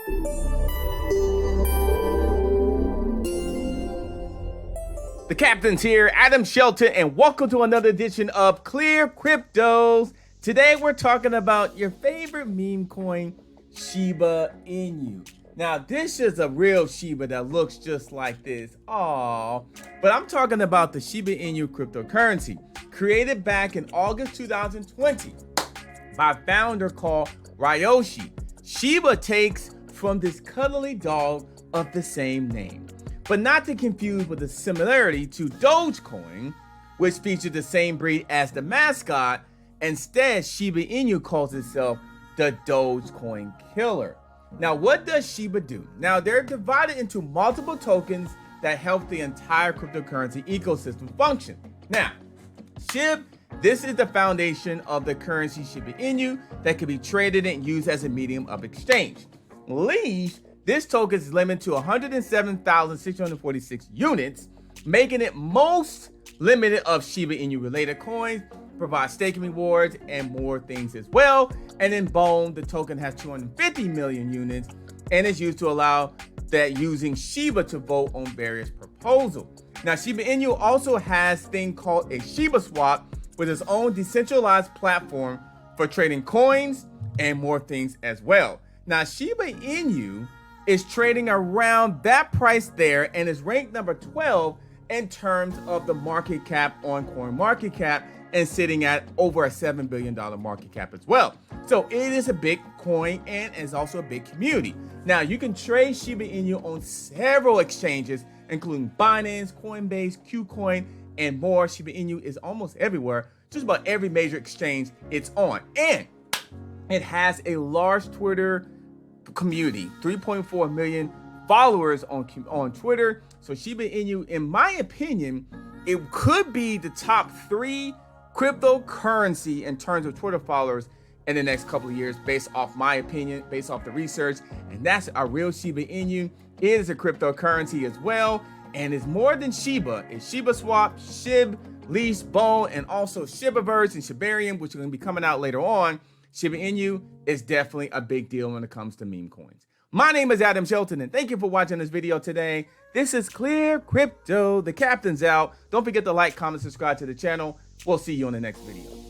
The captain's here, Adam Shelton, and welcome to another edition of ClearCryptos. Today we're talking about your favorite meme coin, Shiba Inu. Now this is a real Shiba that looks just like this. Aww. But I'm talking about the Shiba Inu cryptocurrency, created back in August 2020 by a founder called Ryoshi. Shiba takes from this cuddly dog of the same name, but not to confuse with the similarity to Dogecoin, which featured the same breed as the mascot. Instead, Shiba Inu calls itself the Dogecoin Killer. Now, what does Shiba do? Now, they're divided into multiple tokens that help the entire cryptocurrency ecosystem function. Now, SHIB, this is the foundation of the currency Shiba Inu that can be traded and used as a medium of exchange. Leash, this token is limited to 107,646 units, making it most limited of Shiba Inu related coins, provides staking rewards and more things as well. And then Bone, the token has 250 million units and is used to allow that using Shiba to vote on various proposals. Now, Shiba Inu also has a thing called a Shiba Swap with its own decentralized platform for trading coins and more things as well. Now, Shiba Inu is trading around that price there and is ranked number 12 in terms of the market cap on CoinMarketCap and sitting at over a $7 billion market cap as well. So it is a big coin and is also a big community. Now, you can trade Shiba Inu on several exchanges, including Binance, Coinbase, KuCoin, and more. Shiba Inu is almost everywhere, just about every major exchange it's on. And it has a large Twitter community, 3.4 million followers on Twitter. So Shiba Inu, in my opinion, it could be the top 3 cryptocurrency in terms of Twitter followers in the next couple of years, based off my opinion, based off the research. And that's a real Shiba Inu. It is a cryptocurrency as well, and it's more than Shiba. It's Shiba Swap, SHIB, Leash, Bone, and also Shibaverse and ShibaInu, which are going to be coming out later on. Shiba Inu is definitely a big deal when it comes to meme coins. My name is Adam Shelton, and thank you for watching this video today. This is ClearCrypto. The captain's out. Don't forget to like, comment, subscribe to the channel. We'll see you on the next video.